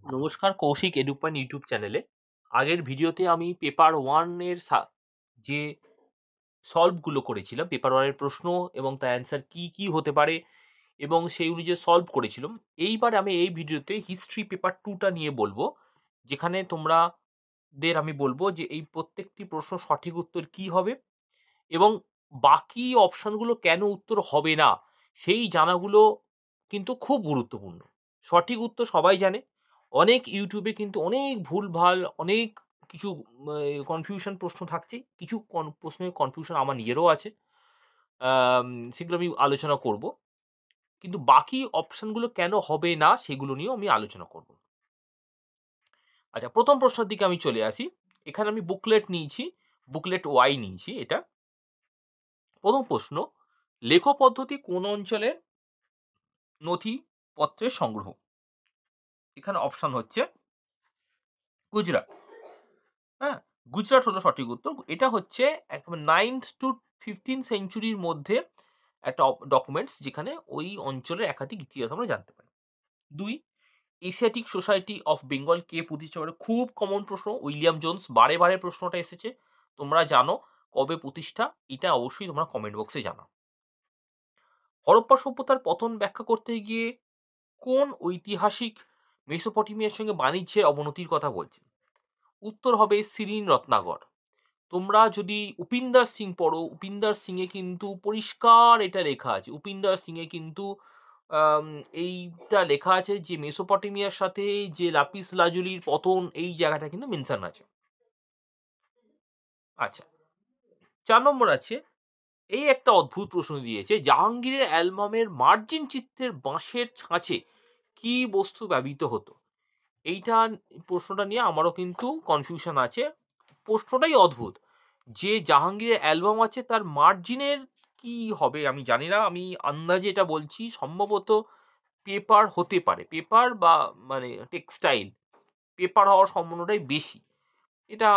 নমস্কার, Kaushik edu point YouTube চ্যানেলে। আগের ভিডিওতে আমি পেপার 1 এর যে সলভগুলো করেছিলাম, পেপার 1 এর প্রশ্ন এবং তার অ্যান্সার কি হতে পারে এবং সেই অনুযায়ী সলভ করেছিলাম। এইবার আমি এই ভিডিওতে হিস্ট্রি পেপার 2 টা নিয়ে বলবো, যেখানে আমি বলবো যে এই প্রত্যেকটি প্রশ্ন সঠিক উত্তর কি হবে এবং বাকি অপশনগুলো কেন উত্তর হবে না, সেই জানাগুলো কিন্তু খুব গুরুত্বপূর্ণ। সঠিক উত্তর সবাই জানে। অনেক ইউটিউবে কিন্তু অনেক ভুলভাল অনেক কিছু কনফিউশন প্রশ্ন থাকছে। কিছু প্রশ্নের কনফিউশন আমার নিজেরও আছে। আম সেগুলো আমি আলোচনা করব। কিন্তু বাকি অপশনগুলো কেন হবে না সেগুলো নিয়েও আমি আলোচনা করব। আচ্ছা, ১ম প্রশ্নের দিকে আমি চলে আসি। এখানে আমি বুকলেট নিয়েছি, বুকলেট Y নিয়েছি এটা। ১ম প্রশ্ন, লেখ পদ্ধতি কোন অঞ্চলের নথিপত্রের সংগ্রহ? এখানে অপশন হচ্ছে গুজরাট। হ্যাঁ? গুজরাট হলো সঠিক উত্তর। এটা হচ্ছে একদম 9th to 15th সেঞ্চুরির মধ্যে একটা ডকুমেন্টস, যেখানে ওই অঞ্চলের একাধিক ইতিহাস আমরা জানতে পারি। ২, এশিয়াটিক সোসাইটি অফ বেঙ্গল কে প্রতিষ্ঠা করে? খুব কমন প্রশ্ন, উইলিয়াম জোনস। বারে, বারে প্রশ্নটা এসেছে। তোমরা জানো কবে প্রতিষ্ঠা? এটা অবশ্যই তোমরা কমেন্ট বক্সে জানাও। হরপ্পা সভ্যতার পতন ব্যাখ্যা করতে গিয়ে কোন ঐতিহাসিক মেসোপটেমিয়ার সঙ্গে বাণিজ্যের অবনতির কথা বলছেন? উত্তর হবে সিরিন রত্নাকর। তোমরা যদি উপিন্দর সিং পড়ো, উপিন্দর সিং এ কিন্তু পরিষ্কার এটা লেখা আছে। উপিন্দর সিং এ কিন্তু আম এইটা লেখা আছে যে মেসোপটেমিয়ার সাথে যে লাপিস লাজুলির পতন, এই জায়গাটা কিন্তু মেনশন আছে। আচ্ছা, ৪ নম্বর আছে, এই একটা অদ্ভুত প্রশ্ন দিয়েছে। জাহাঙ্গীরের অ্যালবামের মার্জিন চিত্রের বাঁশের ছাঁচে কি বস্তু ব্যবহৃত হতো? এইটা প্রশ্নটা নিয়ে আমারও কিন্তু কনফিউশন আছে। প্রশ্নটাই অদ্ভুত। যে জাহাঙ্গীরের অ্যালবাম আছে তার মার্জিনের কি হবে আমি জানি না। আমি আন্দাজে এটা বলছি, সম্ভবত পেপার হতে পারে। পেপার বা মানে টেক্সটাইল। পেপার হওয়ার সম্ভাবনাটাই বেশি। এটা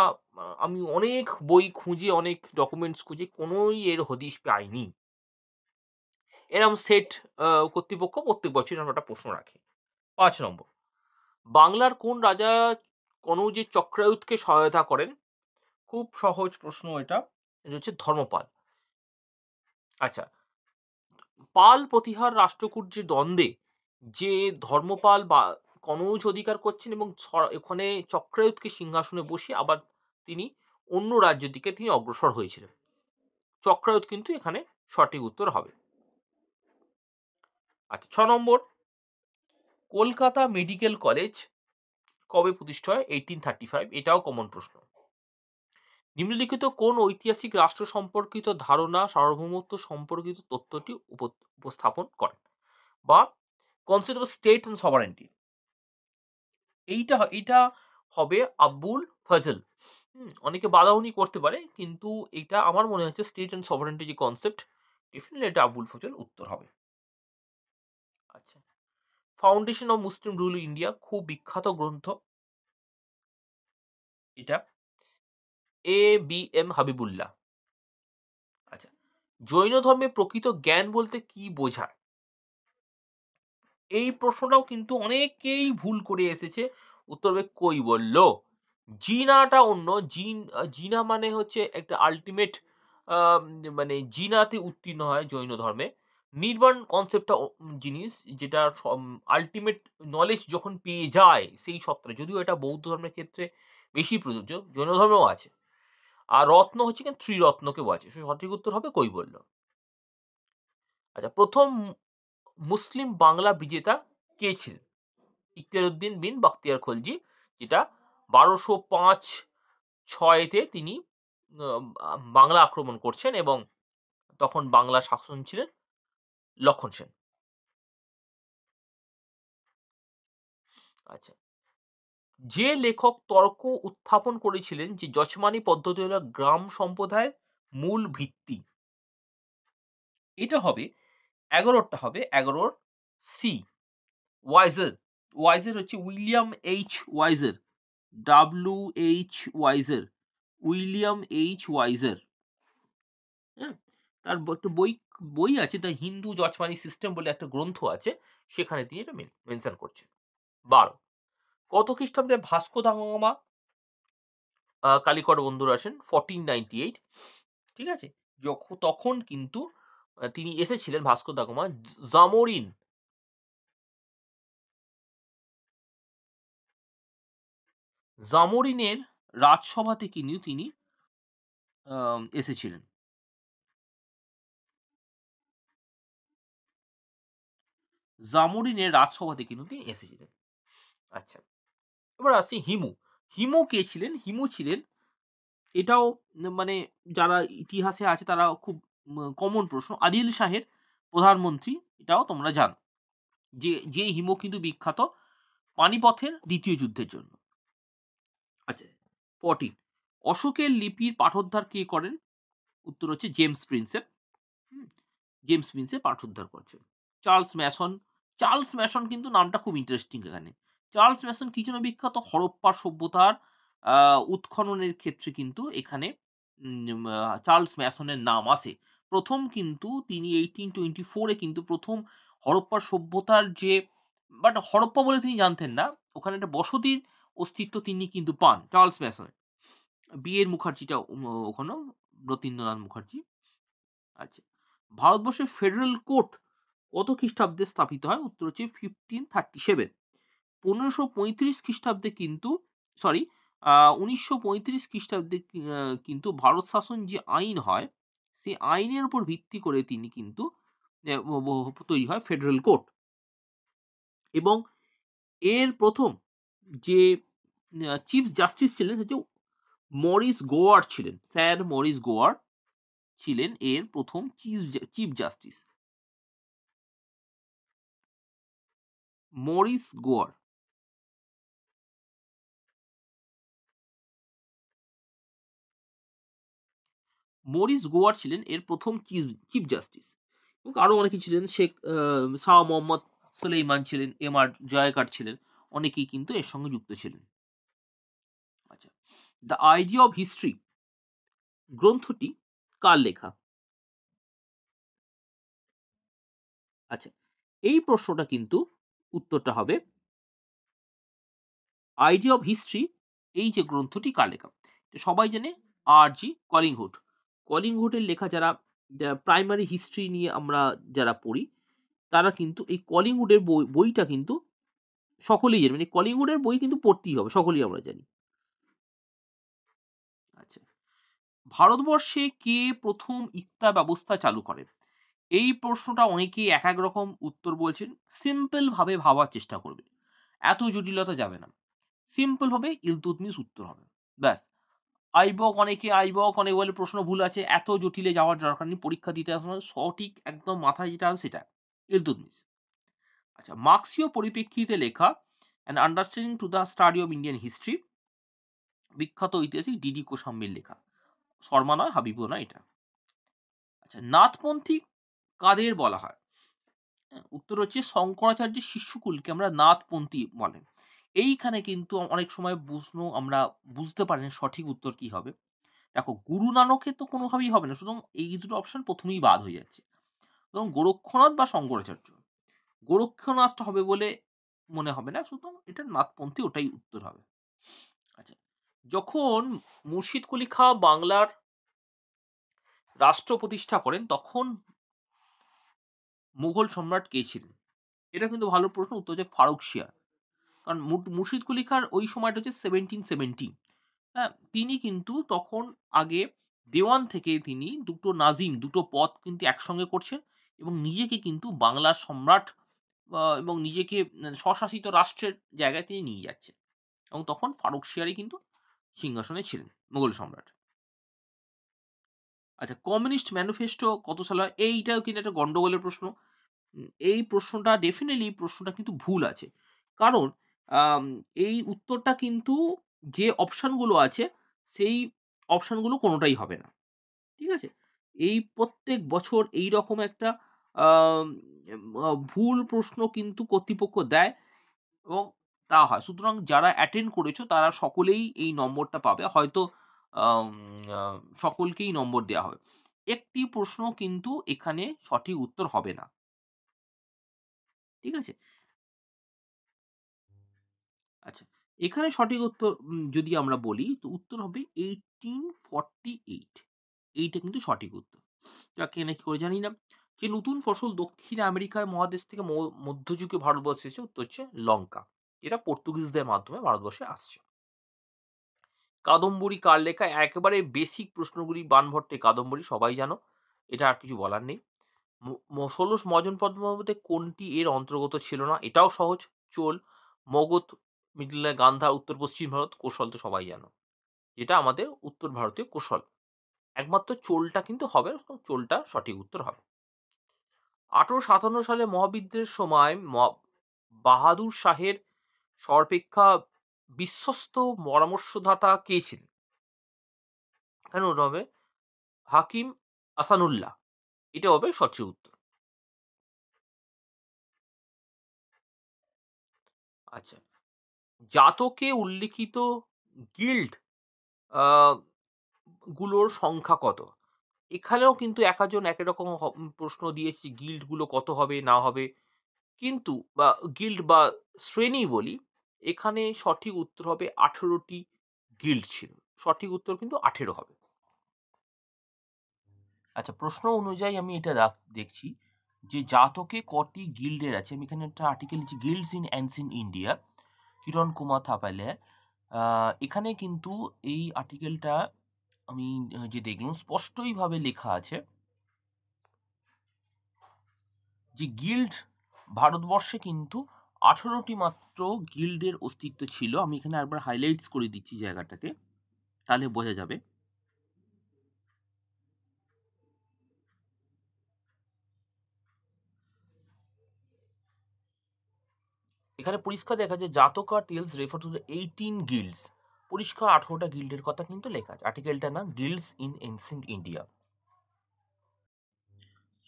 আমি অনেক বই খুঁজে, অনেক ডকুমেন্টস খুঁজে কোনোই এর হদিশ পাইনি। এরকম সেট কর্তৃপক্ষ প্রত্যেক বছরই এরকম একটা প্রশ্ন রাখে। ৫ নম্বর, বাংলার কোন রাজা কনৌজের চক্রায়ুধকে সহায়তা করেন? খুব সহজ প্রশ্ন এটা। এটা হচ্ছে ধর্মপাল। আচ্ছা, পাল প্রতিহার রাষ্ট্রকূর্যের দ্বন্দ্বে যে ধর্মপাল বা কনৌজ অধিকার করছেন এবং ওখানে চক্রায়ুধকে সিংহাসনে বসিয়ে আবার তিনি অন্য রাজ্যের দিকে তিনি অগ্রসর হয়েছিলেন। চক্রায়ুধ কিন্তু এখানে সঠিক উত্তর হবে। আচ্ছা, ৬ নম্বর, কলকাতা মেডিকেল কলেজ কবে প্রতিষ্ঠা হয়? 1835। এটাও কমন প্রশ্ন। নিম্নলিখিত কোন ঐতিহাসিক রাষ্ট্র সম্পর্কিত ধারণা সার্বভৌমত্ব সম্পর্কিত তথ্যটি উপস্থাপন করে? বা concept of state and sovereignty. এইটা হবে আবুল ফজল। অনেকে বাদাউনি করতে পারে, কিন্তু এটা আমার মনে হচ্ছে স্টেট অ্যান্ড সভারেন্টি যে কনসেপ্ট, ডেফিনেটলি এটা আবুল ফজল উত্তর হবে। আচ্ছা, foundation of Muslim rule India খুব বিখ্যাত গ্রন্থ এটা, এ বি এম হাবিবুল্লাহ। আচ্ছা, জৈন ধর্মে প্রকৃত জ্ঞান বলতে কি বোঝায়? এই প্রশ্নটাও কিন্তু অনেকেই ভুল করে এসেছে। উত্তর হবে কৈবল্য। জিনাটা অন্য। জিনা মানে হচ্ছে একটা আল্টিমেট, মানে জিনাতে উত্তীর্ণ হয় জৈন ধর্মে। নির্বাণ কনসেপ্টটা জিনিস যেটা আল্টিমেট নলেজ যখন পেয়ে যায় সেই সত্ত্বে, যদিও এটা বৌদ্ধ ধর্মের ক্ষেত্রে বেশি প্রযোজ্য, জৈন ধর্মেও আছে। আর রত্ন হচ্ছে কি ত্রিরত্নকে বোঝায়। সঠিক উত্তর হবে কৈবল্য। আচ্ছা, প্রথম মুসলিম বাংলা বিজেতা কে ছিলেন? ইখতিয়ারউদ্দিন বিন বখতিয়ার খলজি, যেটা 1205-6 তিনি বাংলা আক্রমণ করছেন এবং তখন বাংলা শাসন ছিলেন লক্ষণ সেন। আচ্ছা, যে লেখক তর্ক উত্থাপন করেছিলেন যে যজমানি পদ্ধতি হল গ্রাম সম্প্রদায়ের মূল ভিত্তি? এটা হবে 11টা হবে 11 সি ওয়াইজার। ওয়াইজার হচ্ছে William H wiser. WH wiser. William H wiser. হ্যাঁ? তার একটা বই বই আছে, দ্য হিন্দু যজমানি সিস্টেম বলে একটা গ্রন্থ আছে। সেখানে তিনি এটা মেনশন করছেন। ১২, কত খ্রিস্টাব্দে ভাস্কো দা গামা কালিকট বন্দর আসেন? 1498, ঠিক আছে? তখন কিন্তু তিনি এসেছিলেন ভাস্কো দা গামা জামোরিনের রাজসভাতে কিন্তু তিনি এসেছিলেন। জামোরিনের রাজসভাতে কিন্তু তিনি এসেছিলেন। আচ্ছা, এবার আসছি হিমু। হিমু কে ছিলেন? হিমু ছিলেন, এটাও মানে যারা ইতিহাসে আছে তারা খুব কমন প্রশ্ন। আদিল শাহের প্রধানমন্ত্রী, এটাও তোমরা জানো। যে হিমু কিন্তু বিখ্যাত পানিপথের ২য় যুদ্ধের জন্য। আচ্ছা, 14, অশোকের লিপির পাঠোদ্ধার কে করেন? উত্তর হচ্ছে জেমস প্রিন্সেপ। হুম, জেমস প্রিন্সেপ পাঠোদ্ধার করছেন। Charles Mason. চার্লস ম্যাসন কিন্তু নামটা খুব ইন্টারেস্টিং এখানে। চার্লস ম্যাসন কি জন্য বিখ্যাত? হরপ্পা সভ্যতার উৎখননের ক্ষেত্রে কিন্তু এখানে চার্লস ম্যাসনের নাম আসে। প্রথম কিন্তু তিনি 1824 এ কিন্তু প্রথম হরপ্পা সভ্যতার যে, বাট হরপ্পা বলে তিনি জানতেন না। ওখানে একটা বসতির অস্তিত্ব তিনি কিন্তু পান চার্লস ম্যাসন। বি.এর মুখার্জিটা ওখানেও, রতীন্দ্রনাথ মুখার্জি। আচ্ছা, ভারতবর্ষের ফেডারেল কোর্ট কত খ্রিস্টাব্দে স্থাপিত হয়? উত্তর হচ্ছে 1537। 1535 খ্রিস্টাব্দে কিন্তু, সরি, 1935 খ্রিস্টাব্দে কিন্তু ভারত শাসন যে আইন হয়, সেই আইনের উপর ভিত্তি করে তিনি কিন্তু তৈরি হয় ফেডারেল কোর্ট। এবং এর প্রথম যে চিফ জাস্টিস ছিলেন হচ্ছে মরিস গোয়ার্ড ছিলেন। স্যার মরিস গোয়ার্ড ছিলেন এর প্রথম চিফ জাস্টিস। মরিস গোয়ার। মরিস গোয়ার ছিলেন এর প্রথম চিফ জাস্টিস। এবং আরো অনেকে ছিলেন, শেখ শাহ মোহাম্মদ সুলেইমান ছিলেন, এম আর জয়াকার ছিলেন, অনেকেই কিন্তু এর সঙ্গে যুক্ত ছিলেন। আচ্ছা, দ্য আইডিয়া অফ হিস্ট্রি গ্রন্থটি কার লেখা? আচ্ছা, এই প্রশ্নটা কিন্তু উত্তরটা হবে আইডিয়া অফ হিস্ট্রি, এই যে গ্রন্থটি কার লেখা? তো সবাই জানে আর জি কলিংহুড। কলিংহুডের লেখা, যারা প্রাইমারি হিস্ট্রি নিয়ে আমরা যারা পড়ি, তারা কিন্তু এই কলিংউডের বইটা কিন্তু সকলেই জানে। মানে কলিংউডের বই কিন্তু পড়তেই হবে, সকলেই আমরা জানি। আচ্ছা, ভারতবর্ষে কে প্রথম ইক্তা ব্যবস্থা চালু করে? এই প্রশ্নটা অনেকেই এক এক রকম উত্তর বলছেন। সিম্পল ভাবে ভাবার চেষ্টা করবে, এত জটিলতা যাবে না। সিম্পল ভাবে ইলতুৎমিশ উত্তর হবে, ব্যাস। অনেকে বলে প্রশ্ন ভুল আছে, এত জটিলে যাওয়ার দরকার নেই। পরীক্ষা দিতে আসার সময় সঠিক একদম মাথায় যেটা আছে সেটা ইলতুৎমিশ। আচ্ছা, মার্ক্সীয় পরিপ্রেক্ষিতে লেখা an understanding to the study of Indian history, বিখ্যাত ঐতিহাসিক ডিডি কোশাম্বীর লেখা। শর্মা নয়, হাবিবও নয় এটা। আচ্ছা, নাথপন্থী কাদের বলা হয়? উত্তর হচ্ছে শঙ্করাচার্যের শিষ্যকুলকে আমরা নাথপন্থী বলে। এইখানে কিন্তু অনেক সময় প্রশ্ন আমরা বুঝতে পারি না সঠিক উত্তর কি হবে। দেখো, গুরু নানকের তো কোনোভাবেই হবে না, সুতরাং এই দুটো অপশন প্রথমেই বাদ হয়ে যাচ্ছে। এবং গোরক্ষনাথ বা শঙ্করাচার্য, গোরক্ষনাথটা হবে বলে মনে হবে না, সুতরাং এটা নাথপন্থী, ওটাই উত্তর হবে। আচ্ছা, যখন মুর্শিদ কুলি খাঁ বাংলার রাষ্ট্র প্রতিষ্ঠা করেন, তখন মুঘল সম্রাট কে ছিলেন? এটা কিন্তু ভালো প্রশ্ন। উত্তর হচ্ছে ফারুক শিয়ার। কারণ মুর্শিদ কুলি খাঁর ওই সময়টা হচ্ছে 1717। হ্যাঁ, তিনি কিন্তু তখন আগে দেওয়ান থেকে তিনি দুটো পদ কিন্তু একসঙ্গে করছেন এবং নিজেকে কিন্তু বাংলার সম্রাট এবং নিজেকে স্বশাসিত রাষ্ট্রের জায়গায় তিনি নিয়ে যাচ্ছেন। এবং তখন ফারুক শিয়ারই কিন্তু সিংহাসনে ছিলেন, মুঘল সম্রাট। আচ্ছা, কমিউনিস্ট ম্যানিফেস্টো কত সালে হয়? এইটাও কিন্তু একটা গন্ডগোলের প্রশ্ন। এই প্রশ্নটা ডেফিনিটলি, প্রশ্নটা কিন্তু ভুল আছে। কারণ আম এই উত্তরটা কিন্তু যে অপশনগুলো আছে, সেই অপশনগুলো কোনটাই হবে না। ঠিক আছে? এই প্রত্যেক বছর এইরকম একটা আম ভুল প্রশ্ন কিন্তু কর্তৃপক্ষ দেয় এবং তা হয়। সুতরাং যারা অ্যাটেন্ড করেছো তারা সকলেই এই নম্বরটা পাবে। হয়তো আম আ সকলকেই নম্বর দেয়া হবে। একটি প্রশ্ন কিন্তু এখানে সঠিক উত্তর হবে না। ঠিক আছে? আচ্ছা। এখানে সঠিক উত্তর যদি আমরা বলি তো উত্তর হবে 1848। এইটা কিন্তু সঠিক উত্তর। যাকে নাকি করে জানি না। যে নতুন ফসল দক্ষিণ আমেরিকার মহাদেশ থেকে মধ্যযুগে ভারতবর্ষে এসেছে উত্তর হচ্ছে লঙ্কা। এটা পর্তুগিজদের মাধ্যমে ভারতবর্ষে আসছে। কাদম্বরী কার লেখা? একেবারে বেসিক প্রশ্নগুলি বানভট্টের কাদম্বরী সবাই জানো। এটা আর কিছু বলার নেই। ১৬ মহাজন পদ্মের মধ্যে কোনটি এর অন্তর্গত ছিল না? এটাও সহজ। চোল, মগধ, মিডল গান্ধার, উত্তর পশ্চিম ভারত, কোশল তো সবাই জানো। যেটা আমাদের উত্তর ভারতীয় কোশল। একমাত্র চোলটা কিন্তু হবে না, চোলটা সঠিক উত্তর হবে। ১৮৫৭ সালে মহাবিদ্রোহের সময় বাহাদুর শাহের সর্বাপেক্ষা বিশ্বস্ত পরামর্শদাতা কে ছিলেন? এখানে ওটা হবে হাকিম আসানুল্লাহ। এটা হবে সঠিক উত্তর। আচ্ছা, জাতকে উল্লিখিত গিল্ড আ গুলোর সংখ্যা কত? এখানেও কিন্তু একেকজন একেক রকম প্রশ্ন দিয়েছি গিল্ড গুলো কত হবে না হবে। কিন্তু বা গিল্ড বা শ্রেণী বলি, এখানে সঠিক উত্তর হবে ১৮ টি গিল্ড ছিল। সঠিক উত্তর কিন্তু ১৮ হবে। আচ্ছা, প্রশ্ন অনুযায়ী আমি এটা দেখছি যে জাতকে কটি গিল্ডের আছে। আমি এখানে একটা আর্টিকেল লিখছি গিল্ডস ইন অ্যানসিয়েন্ট ইন্ডিয়া, কিরণ কুমার থাপালে। এখানে কিন্তু এই আর্টিকেলটা আমি যে দেখলাম স্পষ্টইভাবে লেখা আছে যে গিল্ড ভারতবর্ষে কিন্তু ১৮টি মাত্র গিল্ডের অস্তিত্ব ছিল। আমি এখানে একবার হাইলাইটস করে দিচ্ছি জায়গাটাকে, তাহলে বোঝা যাবে। এখানে পরিষ্কার দেখা যায় Jataka tales refer to the 18 guilds. পরিষ্কার ১৮টা গিল্ডের কথা কিন্তু লেখা আছে। আর্টিকেলটার নাম গিল্ডস ইন এনসিয়েন্ট ইন্ডিয়া।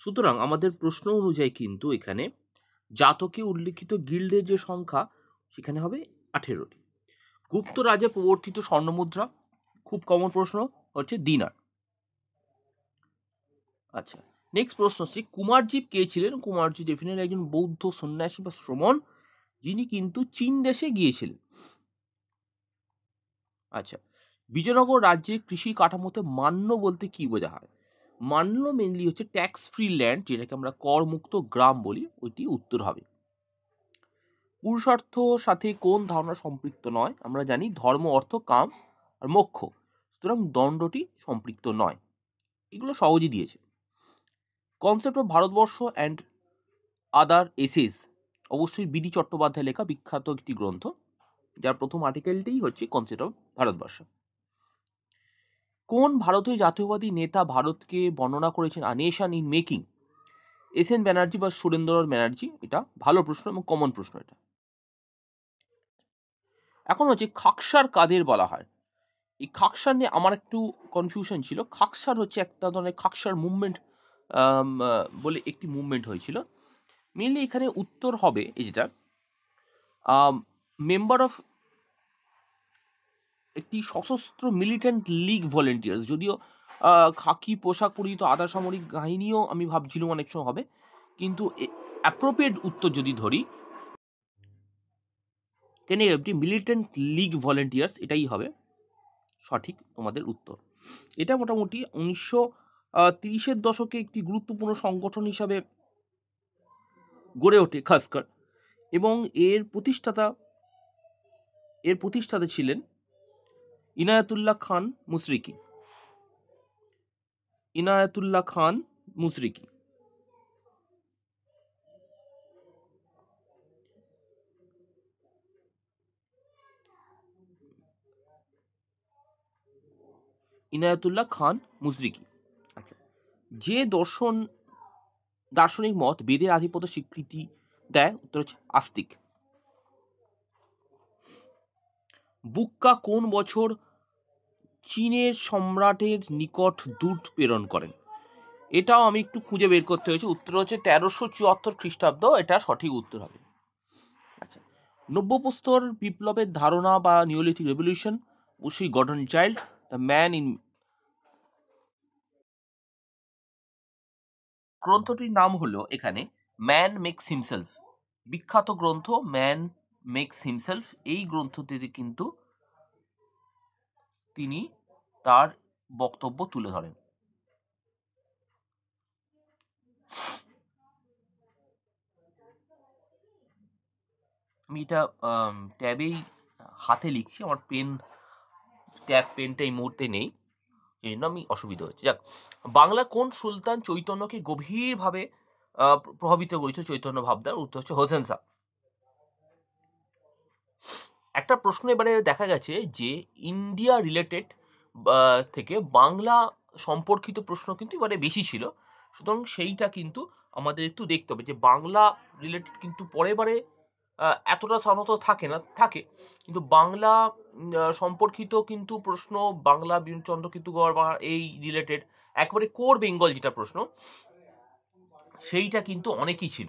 সুতরাং আমাদের প্রশ্ন অনুযায়ী কিন্তু এখানে জাতকে উল্লিখিত গিল্ডের যে সংখ্যা সেখানে হবে ১৮টি। গুপ্ত রাজে প্রবর্তিত স্বর্ণমুদ্রা, খুব কমন প্রশ্ন, হচ্ছে দিনার। আচ্ছা, নেক্সট প্রশ্ন হচ্ছে কুমারজীব কে ছিলেন? কুমারজী ডেফিনেটলি একজন বৌদ্ধ সন্ন্যাসী বা শ্রমণ, যিনি কিন্তু চীন দেশে গিয়েছিলেন। আচ্ছা, বিজয়নগর রাজ্যের কৃষি কাঠামোতে মান্য বলতে কি বোঝা হয়? মান্য মেনলি হচ্ছে ট্যাক্স ফ্রি ল্যান্ড, যেটাকে আমরা করমুক্ত গ্রাম বলি, ওইটি উত্তর হবে। পুরুষার্থ সাথে কোন ধারণা সম্পৃক্ত নয়? আমরা জানি ধর্ম, অর্থ, কাম আর মোক্ষ, সুতরাং দণ্ডটি সম্পৃক্ত নয়। এগুলো সহজই দিয়েছে। Concept of Bharatvarsha and other essays, অবশ্যই বিডি চট্টোপাধ্যায় লেখা বিখ্যাত একটি গ্রন্থ, যার প্রথম আর্টিকেলটিই হচ্ছে কনসেপ্ট অফ ভারতবর্ষ। কোন ভারতীয় জাতীয়বাদী নেতা ভারতকে বর্ণনা করেছেন আ nation in making? S N Banerjee বা সুরেন্দ্রনাথ ব্যানার্জি। এটা ভালো প্রশ্ন এবং কমন প্রশ্ন এটা। এখন হচ্ছে খাকসার কাদের বলা হয়? এই খাকসার নিয়ে আমার একটু কনফিউশন ছিল। খাকসার হচ্ছে একটা ধরনের খাকসার মুভমেন্ট বলে একটি মুভমেন্ট হয়েছিল। মেনলি এখানে উত্তর হবে এই যেটা মেম্বার অফ একটি সশস্ত্র মিলিটেন্ট লিগ ভলেন্টিয়ার্স। যদিও খাকি পোশাক পরিহিত আধা সামরিক বাহিনীও আমি ভাবছিলাম অনেক সময় হবে, কিন্তু অ্যাপ্রোপ্রিয়েট উত্তর যদি ধরি কেন একটি মিলিটেন্ট লিগ ভলেন্টিয়ার্স, এটাই হবে সঠিক তোমাদের উত্তর। এটা মোটামুটি ১৯৩০-এর দশকে একটি গুরুত্বপূর্ণ সংগঠন হিসাবে গড়ে ওঠে খাসকার, এবং এর প্রতিষ্ঠাতা ছিলেন ইনায়াতুল্লাহ খান মুশরিকি। ইনায়াতুল্লাহ খান মুশরিকি। ইনায়াতুল্লাহ খান মুশরিকি। আচ্ছা, যে দার্শনিক মত বেদের আধিপত্য স্বীকৃতি দেয়? উত্তর হচ্ছে আস্তিক। বুক্কা কোন বছর চীনের সম্রাটের নিকট দূত প্রেরণ করেন? এটাও আমি একটু খুঁজে বের করতে হয়েছে। উত্তর হচ্ছে ১৩৭৪ খ্রিস্টাব্দ। এটা সঠিক উত্তর হবে। আচ্ছা, নব্যপ্রস্তর বিপ্লবের ধারণা বা নিওলিথিক রেভলিউশন, অবশ্যই Gordon Childe, the man in. গ্রন্থটির নাম হলো এখানে ম্যান মেক্স হিমসেলফ। বিখ্যাত গ্রন্থ ম্যান মেক্স হিমসেলফ, এই গ্রন্থটিতে কিন্তু তিনি তার বক্তব্য তুলে ধরেন। আমি এটা ট্যাবেই হাতে লিখছি, আমার পেনটা এই মুহূর্তে নেই, এই জন্য আমি অসুবিধা হচ্ছে। যাক, বাংলা কোন সুলতান চৈতন্যকে গভীরভাবে প্রভাবিত করেছে চৈতন্য ভাবনার? উত্তর হচ্ছে হোসেন শাহ। একটা প্রশ্ন এবারে দেখা গেছে যে ইন্ডিয়া রিলেটেড থেকে বাংলা সম্পর্কিত প্রশ্ন কিন্তু এবারে বেশি ছিল, সুতরাং সেইটা কিন্তু আমাদের একটু দেখতে হবে যে বাংলা রিলেটেড কিন্তু পরের বারে এতটা সাধারণত থাকে, কিন্তু বাংলা সম্পর্কিত কিন্তু প্রশ্ন, বাংলা বিপিনচন্দ্র কিন্তু এই রিলেটেড একেবারে কোর বেঙ্গল যেটা প্রশ্ন, সেইটা কিন্তু অনেকই ছিল।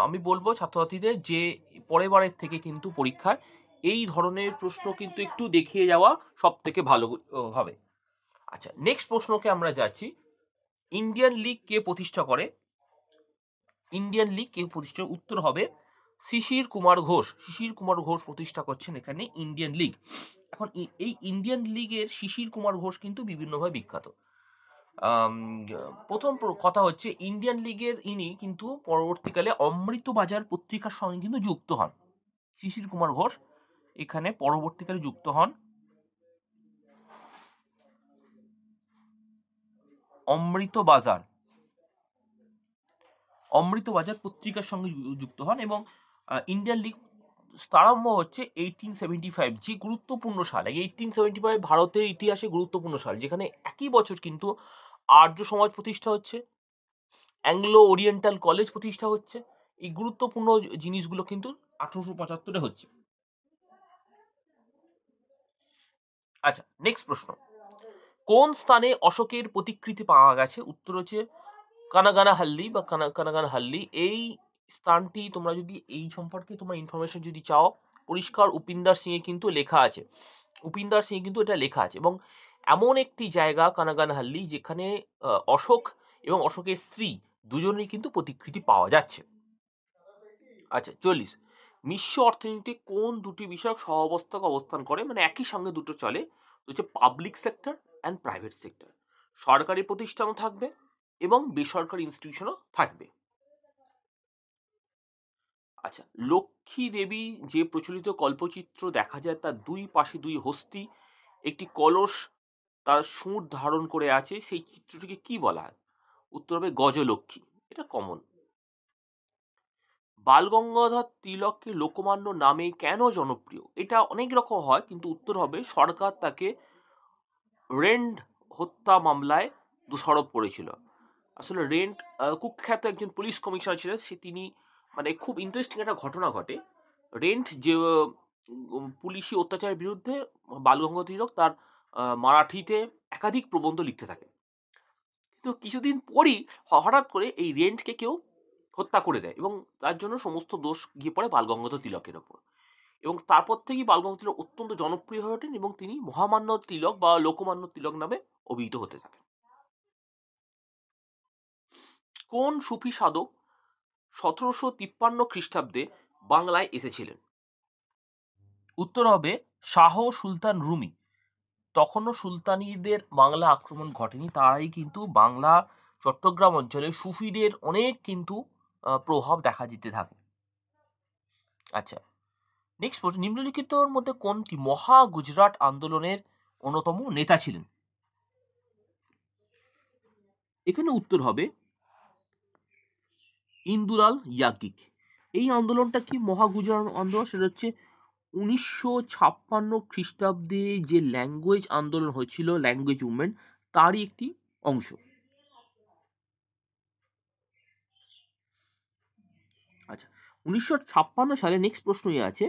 আমি বলবো ছাত্রছাত্রীদের যে পরের বারের থেকে কিন্তু পরীক্ষায় এই ধরনের প্রশ্ন কিন্তু একটু দেখিয়ে যাওয়া সব থেকে ভালো হবে। আচ্ছা, নেক্সট প্রশ্নকে আমরা যাচ্ছি। ইন্ডিয়ান লীগ কে প্রতিষ্ঠা করে? ইন্ডিয়ান লীগ কে প্রতিষ্ঠা? উত্তর হবে শিশির কুমার ঘোষ। শিশির কুমার ঘোষ প্রতিষ্ঠা করছেন এখানে ইন্ডিয়ান লীগ। এখন এই ইন্ডিয়ান লীগের শিশির কুমার ঘোষ কিন্তু বিভিন্নভাবে বিখ্যাত। প্রথম কথা হচ্ছে ইন্ডিয়ান লীগের ইনি কিন্তু পরবর্তীকালে অমৃতবাজার পত্রিকার সঙ্গে কিন্তু যুক্ত হন। শিশির কুমার ঘোষ এখানে পরবর্তীকালে যুক্ত হন অমৃতবাজার পত্রিকার সঙ্গে যুক্ত হন, এবং ইন্ডিয়ান লীগ আরম্ভ হচ্ছে 1875, যে গুরুত্বপূর্ণ সাল। 1875 ভারতের ইতিহাসে গুরুত্বপূর্ণ সাল, যেখানে একই বছর কিন্তু আর্য সমাজ প্রতিষ্ঠা হচ্ছে, অ্যাংলো ওরিয়েন্টাল কলেজ প্রতিষ্ঠা হচ্ছে। এই গুরুত্বপূর্ণ জিনিসগুলো কিন্তু 1875 হচ্ছে। আচ্ছা, নেক্সট প্রশ্ন। কোন স্থানে অশোকের প্রতিকৃতি পাওয়া গেছে? উত্তর হচ্ছে কানাগানাহাল্লি বা কানাগানহাল্লি। এই স্থানটি তোমরা যদি এই সম্পর্কে তোমরা ইনফরমেশন যদি চাও, পরিষ্কার উপিন্দার সিংয়ে কিন্তু লেখা আছে, উপিন্দার সিং কিন্তু এটা লেখা আছে, এবং এমন একটি জায়গা কানাগানহাল্লি যেখানে অশোক এবং অশোকের স্ত্রী দুজনেরই কিন্তু প্রতিকৃতি পাওয়া যাচ্ছে। আচ্ছা, 40, মিশ্র অর্থনীতিতে কোন দুটি বিষয়ক সহাবস্থাক অবস্থান করে, মানে একই সঙ্গে দুটো চলে, হচ্ছে public sector and private sector. সরকারি প্রতিষ্ঠানও থাকবে এবং বেসরকারি ইনস্টিটিউশনও থাকবে। আচ্ছা, লক্ষ্মী দেবী যে প্রচলিত কল্পচিত্র দেখা যায়, তার দুই পাশে দুই হস্তি, একটি কলস তার সুর ধারণ করে আছে, সেই চিত্রটিকে কি বলা হয়? উত্তর হবে গজলক্ষ্মী, এটা কমন। বালগঙ্গাধর তিলককে লোকমান্য নামে কেন জনপ্রিয়? এটা অনেক রকম হয়, কিন্তু উত্তর হবে সরকার তাকে রেন্ট হত্যা মামলায় দোষারোপ করেছিল। আসলে রেন্ট কুখ্যাত একজন পুলিশ কমিশনার ছিলেন, তিনি মানে খুব ইন্টারেস্টিং একটা ঘটনা ঘটে। রেন্ট যে পুলিশি অত্যাচারের বিরুদ্ধে বালগঙ্গাধর তিলক তার মারাঠিতে একাধিক প্রবন্ধ লিখতে থাকে, কিন্তু কিছুদিন পরই হঠাৎ করে এই রেন্টকে কেউ হত্যা করে দেয়, এবং তার জন্য সমস্ত দোষ গিয়ে পড়ে বালগঙ্গাধর তিলকের ওপর, এবং তারপর থেকেই বালগঙ্গাধর তিলক অত্যন্ত জনপ্রিয় হয়ে ওঠেন, এবং তিনি মহামান্য তিলক বা লোকমান্য তিলক নামে অভিহিত হতে থাকেন। কোন সুফি সাধক 1753 খ্রিস্টাব্দে বাংলায় এসেছিলেন? উত্তর হবে শাহ সুলতান রুমি। তখনও সুলতানিদের বাংলা আক্রমণ ঘটেনি, তারাই কিন্তু বাংলা চট্টগ্রাম অঞ্চলে সুফিদের অনেক কিন্তু প্রভাব দেখা যেতে থাকে। আচ্ছা, নেক্সট প্রশ্ন। নিম্নলিখিতর মধ্যে কোনটি মহা গুজরাট আন্দোলনের অন্যতম নেতা ছিলেন? এখানে উত্তর হবে ইন্দুলাল ইয়াজ্ঞিক। এই আন্দোলনটা কি মহা গুজরাট আন্দোলন? সেটা হচ্ছে 1956 খ্রিস্টাব্দে যে ল্যাঙ্গুয়েজ আন্দোলন হয়েছিল, ল্যাঙ্গুয়েজ মুভমেন্ট, তারই একটি অংশ। আচ্ছা, 1956 সালে নেক্সট প্রশ্নই আছে,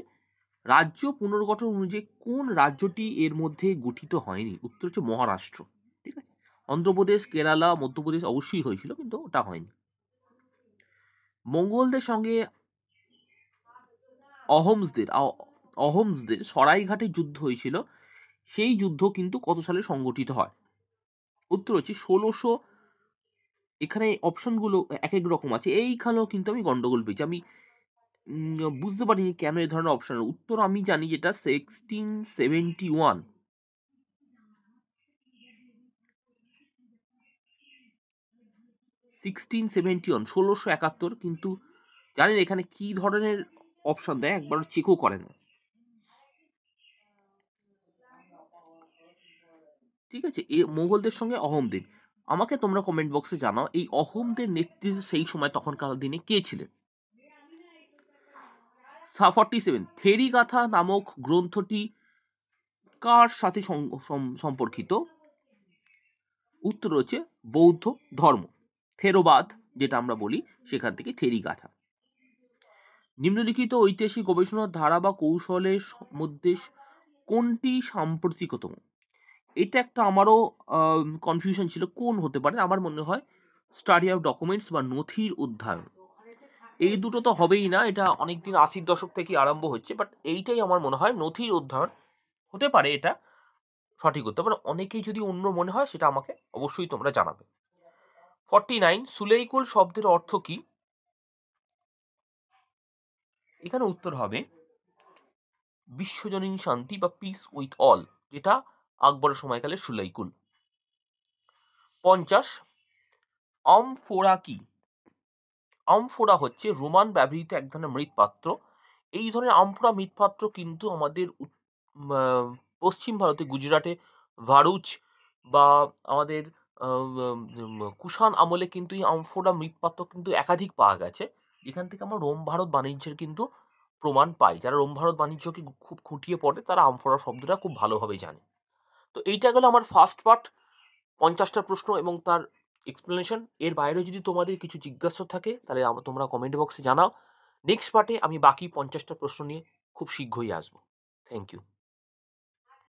রাজ্য পুনর্গঠন অনুযায়ী কোন রাজ্যটি এর মধ্যে গঠিত হয়নি? উত্তর হচ্ছে মহারাষ্ট্র। ঠিক আছে, অন্ধ্রপ্রদেশ, কেরালা, মধ্যপ্রদেশ অবশ্যই হয়েছিল, কিন্তু ওটা হয়নি। মঙ্গলদের সঙ্গে অহোমসদের সরাইঘাটে যুদ্ধ হয়েছিল, সেই যুদ্ধ কিন্তু কত সালে সংগঠিত হয়? উত্তর হচ্ছে 1600। এখানে অপশনগুলো এক এক রকম আছে, এইখানেও কিন্তু আমি গন্ডগোল পেয়েছি। আমি বুঝতে পারিনি কেন এই ধরনের অপশন। উত্তর আমি জানি যেটা 1671। 1671 কিন্তু জানেন এখানে কি ধরনের অপশন দেয় একবার চেকও করে না। ঠিক আছে, এ মোগলদের সঙ্গে অহোমদের, আমাকে তোমরা কমেন্ট বক্সে জানাও এই অহোমদের নেতৃত্বে সেই সময় তখনকার দিনে কে ছিলেন। 47 থেরিগাথা নামক গ্রন্থটি কার সাথে সম্পর্কিত? উত্তর হচ্ছে বৌদ্ধ ধর্ম, থেরোবাদ যেটা আমরা বলি সেখান থেকে থেরিগাথা। নিম্নলিখিত ঐতিহাসিক গবেষণার ধারা বা কৌশলের মধ্যে কোনটি সাম্প্রতিকতম? এটা একটা আমারও কনফিউশন ছিল কোন হতে পারে। আমার মনে হয় স্টাডি অফ ডকুমেন্টস বা নথির অধ্যয়ন। এই দুটো তো হবেই না, এটা অনেকদিন 80-র দশক থেকে আরম্ভ হচ্ছে, বাট এইটাই আমার মনে হয় নথির অধ্যয়ন হতে পারে, এটা সঠিক হতে পারে। অনেকেই যদি অন্য মনে হয় সেটা আমাকে অবশ্যই তোমরা জানাবে। 49 সুলেইকুল শব্দের অর্থ কি? এখানে উত্তর হবে বিশ্বজনীন শান্তি বা পিস উইথ অল, যেটা আকবরের সময়কালে সুলেইকুল। 50 আমফোরা কি? আমফোরা হচ্ছে রোমান ব্যবহৃত এক ধরনের মৃৎপাত্র। এই ধরনের আমফোরা মৃৎপাত্র কিন্তু আমাদের পশ্চিম ভারতে গুজরাটে ভারুচ বা আমাদের কুষাণ আমলে কিন্তু এই আমফোরা মৃৎপাত্র কিন্তু একাধিক পাওয়া গেছে, যেখান থেকে আমরা রোম ভারত বাণিজ্যের কিন্তু প্রমাণ পাই। যারা রোম ভারত বাণিজ্যকে খুব খুঁটিয়ে পড়ে তারা আমফোরা শব্দটা খুব ভালোভাবে জানে। তো এইটা গেল আমার ফার্স্ট পার্ট, 50টা প্রশ্ন এবং তার এক্সপ্লেনেশন। এর বাইরে যদি তোমাদের কিছু জিজ্ঞাসা থাকে তাহলে তোমরা কমেন্ট বক্সে জানাও। নেক্সট পার্টে আমি বাকি 50টা প্রশ্ন নিয়ে খুব শীঘ্রই আসবো। Thank you.